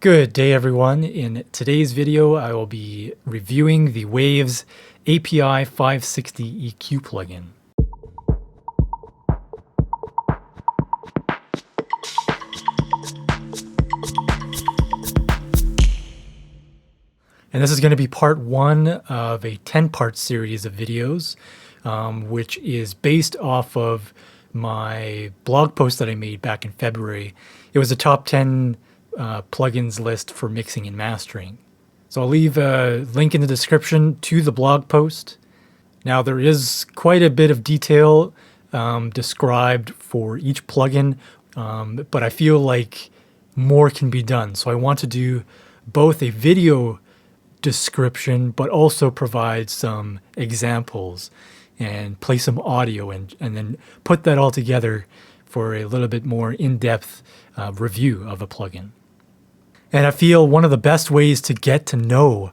Good day, everyone. In today's video, I will be reviewing the Waves API 560 EQ plugin. And this is going to be part one of a 10-part series of videos, which is based off of my blog post that I made back in February. It was a top 10 plugins list for mixing and mastering. So I'll leave a link in the description to the blog post. Now there is quite a bit of detail described for each plugin, but I feel like more can be done. So I want to do both a video description, but also provide some examples and play some audio and then put that all together for a little bit more in-depth review of a plugin. And I feel one of the best ways to get to know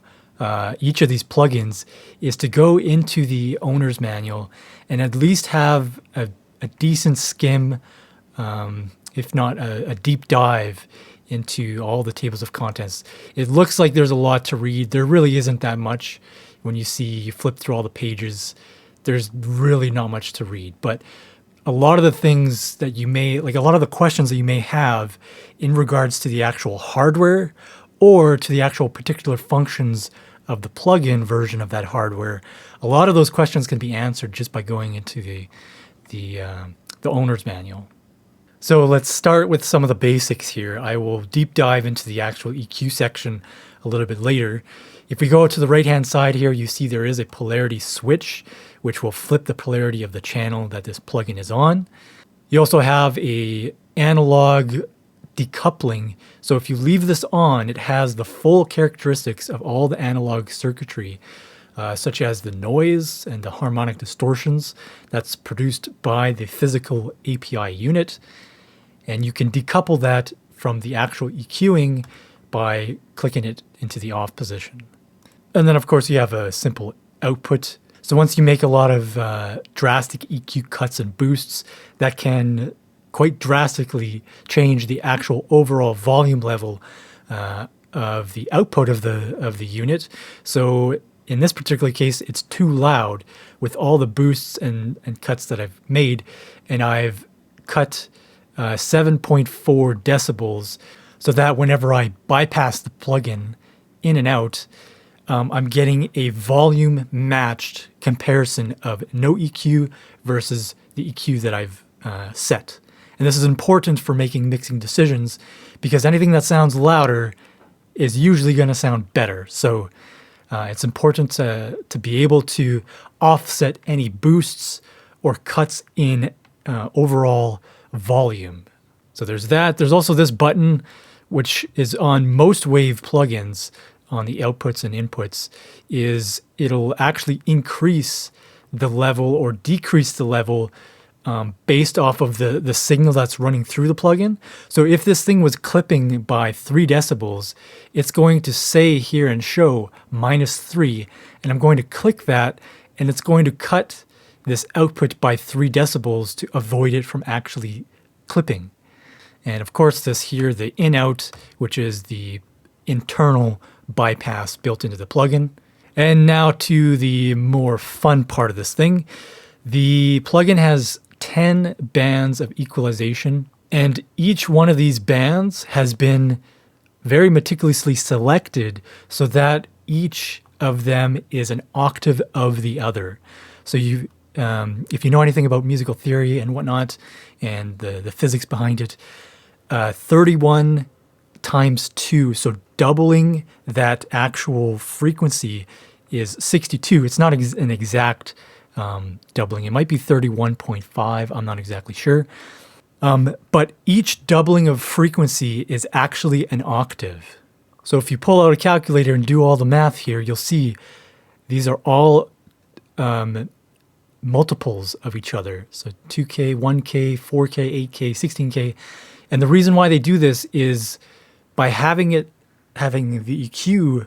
each of these plugins is to go into the owner's manual and at least have a decent skim, if not a deep dive into all the tables of contents. It looks like there's a lot to read. There really isn't that much. When you flip through all the pages, there's really not much to read. But a lot of the things that you may, like a lot of the questions that you may have in regards to the actual hardware or to the actual particular functions of the plugin version of that hardware, a lot of those questions can be answered just by going into the owner's manual. So let's start with some of the basics here. I will deep dive into the actual EQ section a little bit later. If we go to the right-hand side here, you see there is a polarity switch, which will flip the polarity of the channel that this plugin is on. You also have a analog decoupling. So if you leave this on, it has the full characteristics of all the analog circuitry, such as the noise and the harmonic distortions that's produced by the physical API unit. And you can decouple that from the actual EQing by clicking it into the off position. And then, of course, you have a simple output. So once you make a lot of drastic EQ cuts and boosts, that can quite drastically change the actual overall volume level of the output of the unit. So in this particular case, it's too loud with all the boosts and cuts that I've made, and I've cut 7.4 decibels so that whenever I bypass the plugin in and out, I'm getting a volume matched comparison of no EQ versus the EQ that I've set. And this is important for making mixing decisions because anything that sounds louder is usually going to sound better. So it's important to be able to offset any boosts or cuts in overall volume. So there's that. There's also this button, which is on most Wave plugins on the outputs and inputs, is it'll actually increase the level or decrease the level based off of the signal that's running through the plugin. So if this thing was clipping by 3 decibels, it's going to say here and show -3, and I'm going to click that, and it's going to cut this output by 3 decibels to avoid it from actually clipping. And of course this here, the in-out, which is the internal bypass built into the plugin. And now to the more fun part of this thing. The plugin has 10 bands of equalization, and each one of these bands has been very meticulously selected so that each of them is an octave of the other. So if you know anything about musical theory and whatnot and the physics behind it, 31 times 2, so doubling that actual frequency is 62. It's not an exact doubling. It might be 31.5. I'm not exactly sure. But each doubling of frequency is actually an octave. So if you pull out a calculator and do all the math here, you'll see these are all multiples of each other. So 2K, 1K, 4K, 8K, 16K. And the reason why they do this is by having the EQ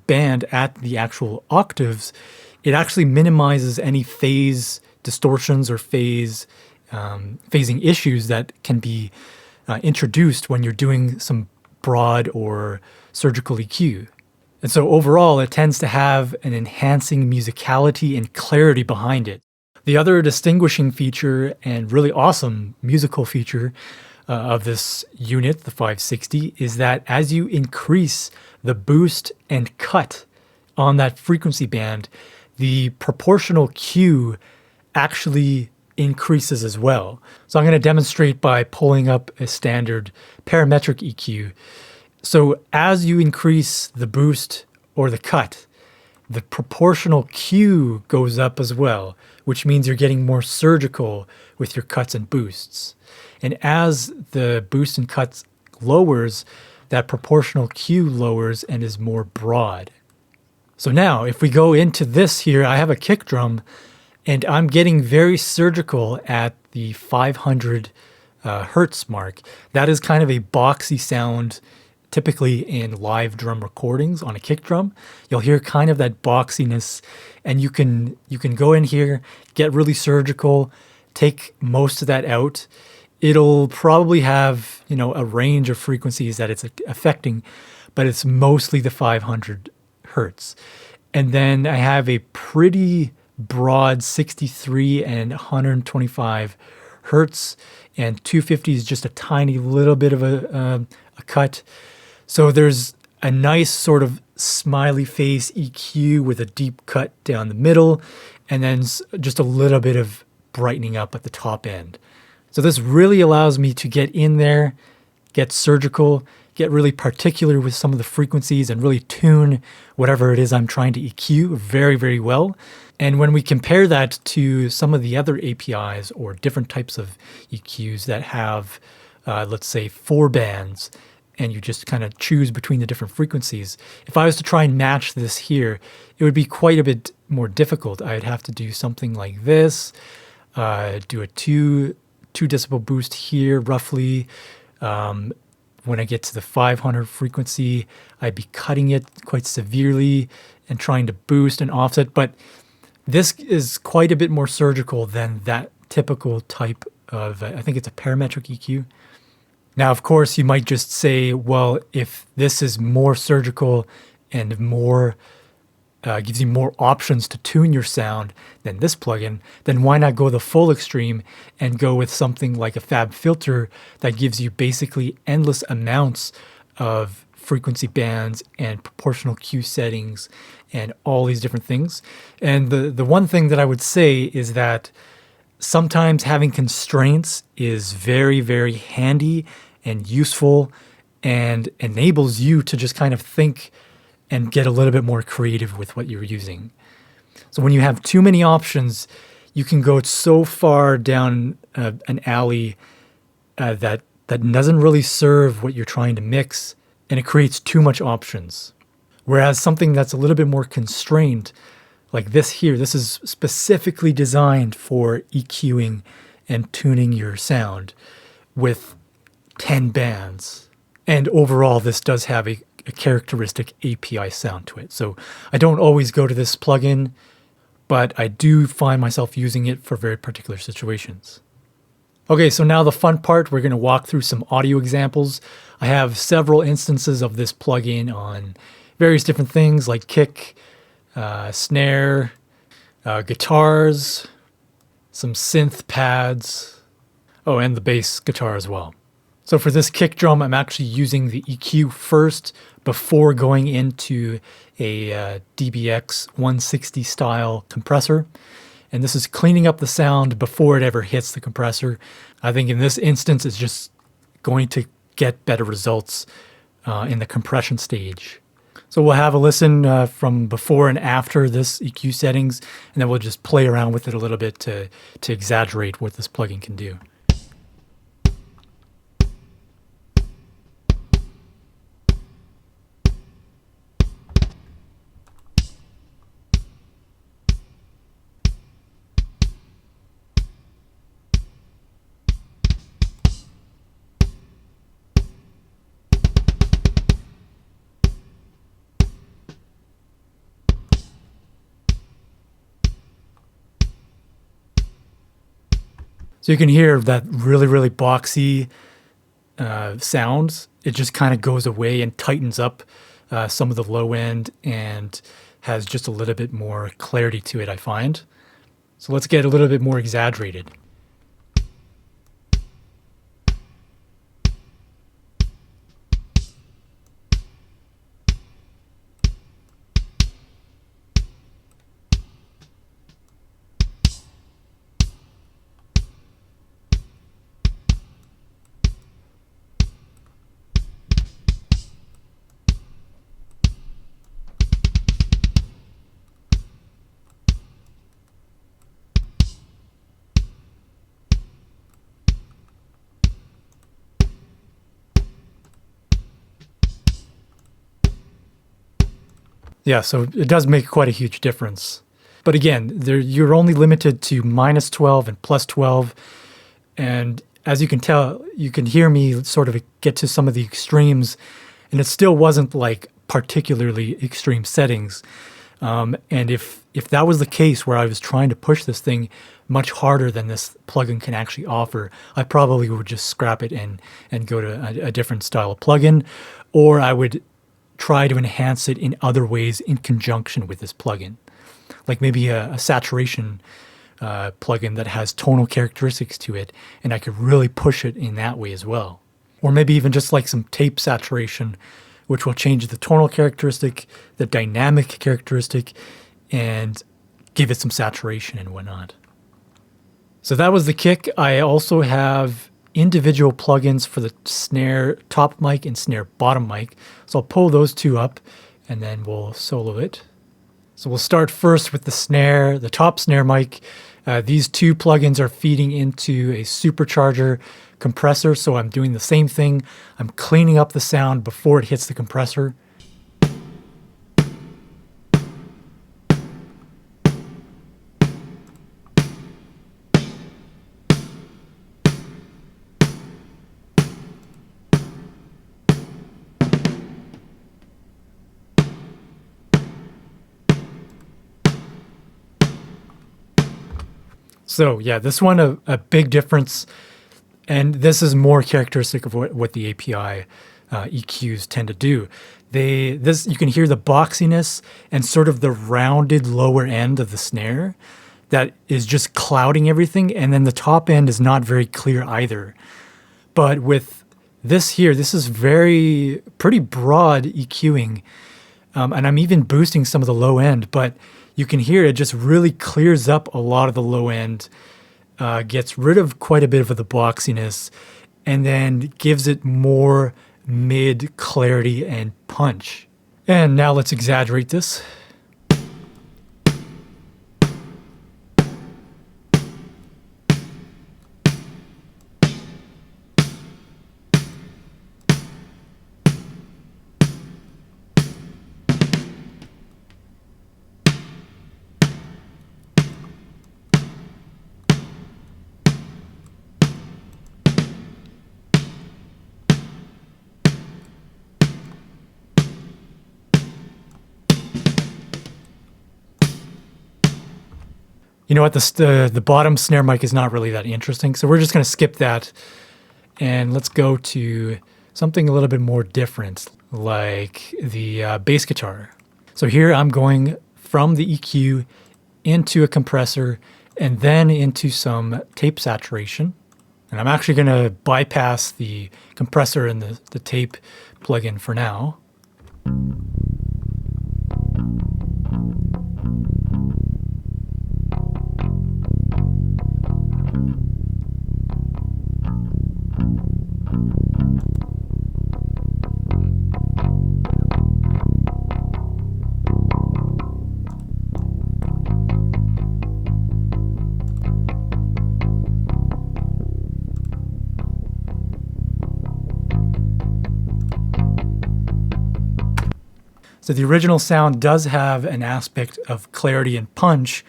band at the actual octaves, it actually minimizes any phase distortions or phasing issues that can be introduced when you're doing some broad or surgical EQ. And so overall, it tends to have an enhancing musicality and clarity behind it. The other distinguishing feature and really awesome musical feature of this unit, the 560, is that as you increase the boost and cut on that frequency band, the proportional Q actually increases as well. So I'm going to demonstrate by pulling up a standard parametric EQ. So as you increase the boost or the cut, the proportional Q goes up as well, which means you're getting more surgical with your cuts and boosts. And as the boost and cuts lowers, that proportional Q lowers and is more broad. So now if we go into this here, I have a kick drum and I'm getting very surgical at the 500 hertz mark. That is kind of a boxy sound. Typically in live drum recordings on a kick drum, you'll hear kind of that boxiness, and you can go in here, get really surgical, take most of that out. It'll probably have, a range of frequencies that it's affecting, but it's mostly the 500 hertz. And then I have a pretty broad 63 and 125 hertz, and 250 is just a tiny little bit of a cut. So there's a nice sort of smiley face EQ with a deep cut down the middle, and then just a little bit of brightening up at the top end. So this really allows me to get in there, get surgical, get really particular with some of the frequencies and really tune whatever it is I'm trying to EQ very, very well. And when we compare that to some of the other APIs or different types of EQs that have, let's say, 4 bands, and you just kind of choose between the different frequencies. If I was to try and match this here, it would be quite a bit more difficult. I'd have to do something like this, do a 2 decibel boost here roughly. When I get to the 500 frequency, I'd be cutting it quite severely and trying to boost and offset. But this is quite a bit more surgical than that typical type of, I think it's a parametric EQ. Now, of course, you might just say, well, if this is more surgical and more gives you more options to tune your sound than this plugin, then why not go the full extreme and go with something like a Fab Filter that gives you basically endless amounts of frequency bands and proportional Q settings and all these different things. And the one thing that I would say is that sometimes having constraints is very, very handy and useful and enables you to just kind of think and get a little bit more creative with what you're using. So when you have too many options, you can go so far down an alley that doesn't really serve what you're trying to mix, and it creates too much options. Whereas something that's a little bit more constrained, like this here, this is specifically designed for EQing and tuning your sound with 10 bands. And overall, this does have a characteristic API sound to it. So I don't always go to this plugin, but I do find myself using it for very particular situations. Okay, so now the fun part, we're going to walk through some audio examples. I have several instances of this plugin on various different things like kick, snare, guitars, some synth pads, and the bass guitar as well. So for this kick drum, I'm actually using the EQ first before going into a DBX 160 style compressor. And this is cleaning up the sound before it ever hits the compressor. I think in this instance, it's just going to get better results in the compression stage. So we'll have a listen from before and after this EQ settings, and then we'll just play around with it a little bit to exaggerate what this plugin can do. So you can hear that really, really boxy sounds, it just kind of goes away and tightens up some of the low end and has just a little bit more clarity to it, I find. So let's get a little bit more exaggerated. Yeah, so it does make quite a huge difference. But again, you're only limited to -12 and +12. And as you can tell, you can hear me sort of get to some of the extremes, and it still wasn't like particularly extreme settings. And if that was the case where I was trying to push this thing much harder than this plugin can actually offer, I probably would just scrap it and go to a different style of plugin, or I would try to enhance it in other ways in conjunction with this plugin. Like maybe a saturation plugin that has tonal characteristics to it, and I could really push it in that way as well. Or maybe even just like some tape saturation, which will change the tonal characteristic, the dynamic characteristic, and give it some saturation and whatnot. So that was the kick. I also have individual plugins for the snare top mic and snare bottom mic. So I'll pull those two up and then we'll solo it. So we'll start first with the top snare mic. These two plugins are feeding into a supercharger compressor. So I'm doing the same thing. I'm cleaning up the sound before it hits the compressor. So yeah, this one, a big difference, and this is more characteristic of what the API EQs tend to do. You can hear the boxiness and sort of the rounded lower end of the snare that is just clouding everything, and then the top end is not very clear either. But with this here, this is pretty broad EQing, and I'm even boosting some of the low end, but you can hear it just really clears up a lot of the low end, gets rid of quite a bit of the boxiness, and then gives it more mid clarity and punch. And now let's exaggerate this. You know what, the bottom snare mic is not really that interesting, so we're just going to skip that, and let's go to something a little bit more different, like the bass guitar. So here I'm going from the EQ into a compressor and then into some tape saturation, and I'm actually going to bypass the compressor and the tape plugin for now. So the original sound does have an aspect of clarity and punch,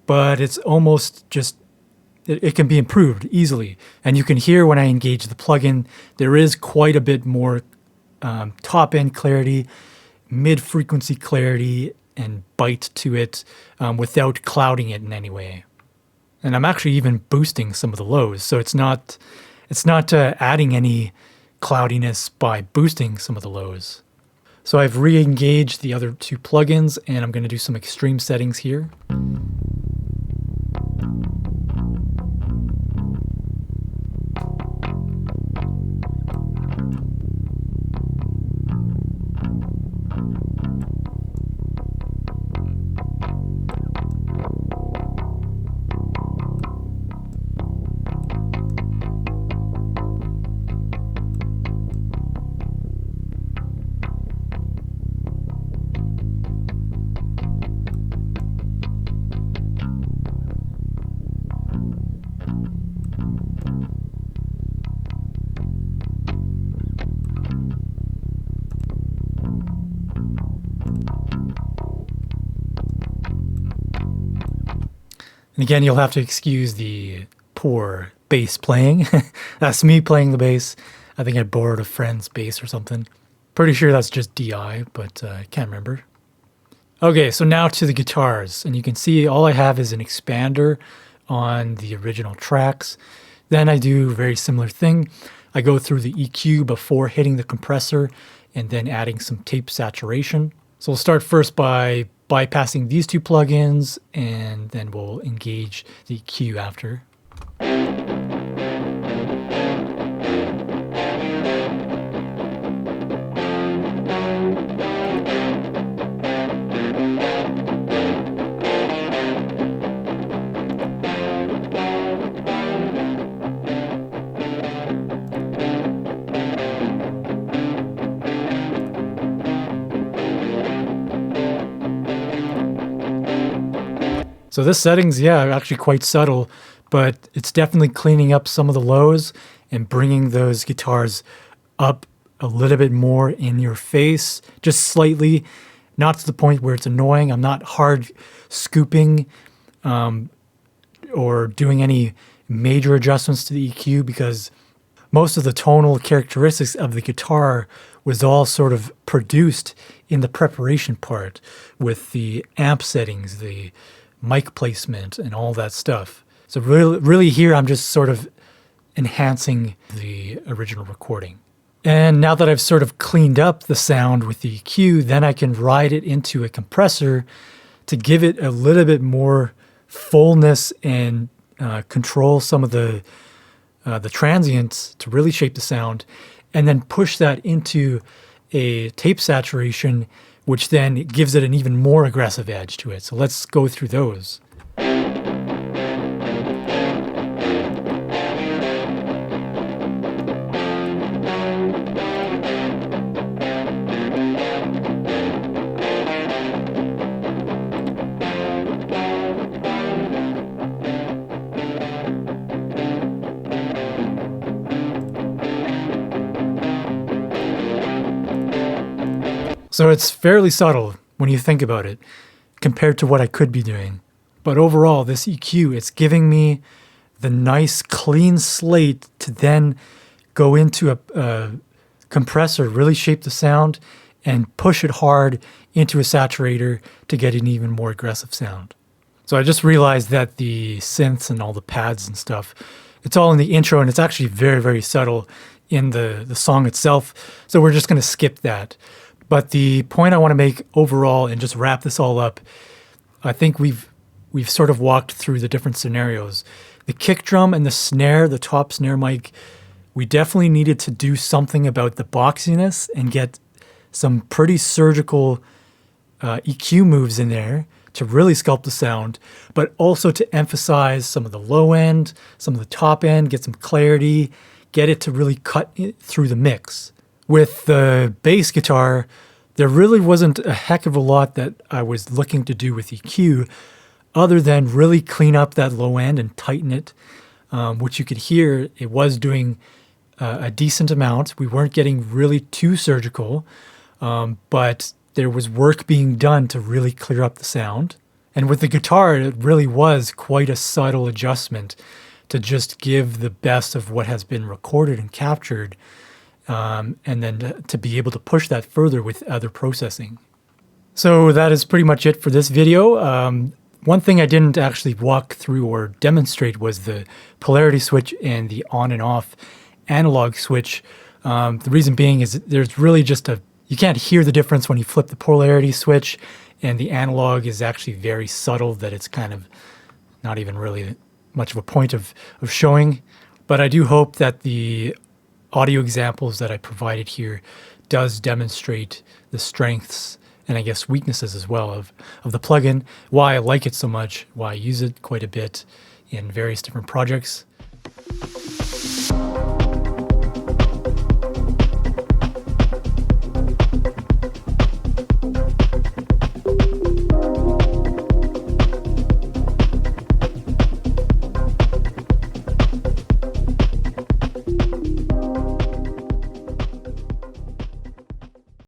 but it's almost just, it can be improved easily. And you can hear when I engage the plugin, there is quite a bit more top end clarity, mid frequency clarity, and bite to it without clouding it in any way. And I'm actually even boosting some of the lows, so it's not it's not adding any cloudiness by boosting some of the lows. So I've re-engaged the other two plugins, and I'm going to do some extreme settings here. And again, you'll have to excuse the poor bass playing. That's me playing the bass. I think I borrowed a friend's bass or something. Pretty sure that's just DI, but I can't remember. Okay, so now to the guitars. And you can see all I have is an expander on the original tracks. Then I do a very similar thing. I go through the EQ before hitting the compressor and then adding some tape saturation. So we'll start first by bypassing these two plugins, and then we'll engage the EQ after. So this setting's, actually quite subtle, but it's definitely cleaning up some of the lows and bringing those guitars up a little bit more in your face, just slightly, not to the point where it's annoying. I'm not hard scooping or doing any major adjustments to the EQ because most of the tonal characteristics of the guitar was all sort of produced in the preparation part with the amp settings, the mic placement, and all that stuff. So really here I'm just sort of enhancing the original recording. And now that I've sort of cleaned up the sound with the EQ, then I can ride it into a compressor to give it a little bit more fullness and control some of the transients to really shape the sound, and then push that into a tape saturation, which then gives it an even more aggressive edge to it. So let's go through those. So it's fairly subtle when you think about it compared to what I could be doing. But overall, this EQ, it's giving me the nice clean slate to then go into a compressor, really shape the sound, and push it hard into a saturator to get an even more aggressive sound. So I just realized that the synths and all the pads and stuff, it's all in the intro, and it's actually very, very subtle in the song itself. So we're just going to skip that. But the point I want to make overall, and just wrap this all up, I think we've sort of walked through the different scenarios. The kick drum and the snare, the top snare mic, we definitely needed to do something about the boxiness and get some pretty surgical EQ moves in there to really sculpt the sound, but also to emphasize some of the low end, some of the top end, get some clarity, get it to really cut through the mix. With the bass guitar, there really wasn't a heck of a lot that I was looking to do with EQ other than really clean up that low end and tighten it, which you could hear it was doing a decent amount. We weren't getting really too surgical, but there was work being done to really clear up the sound. And with the guitar, it really was quite a subtle adjustment to just give the best of what has been recorded and captured, and then to be able to push that further with other processing. So that is pretty much it for this video. One thing I didn't actually walk through or demonstrate was the polarity switch and the on and off analog switch. The reason being is there's really just you can't hear the difference when you flip the polarity switch, and the analog is actually very subtle that it's kind of not even really much of a point of showing. But I do hope that the audio examples that I provided here does demonstrate the strengths and I guess weaknesses as well of the plugin, why I like it so much, why I use it quite a bit in various different projects.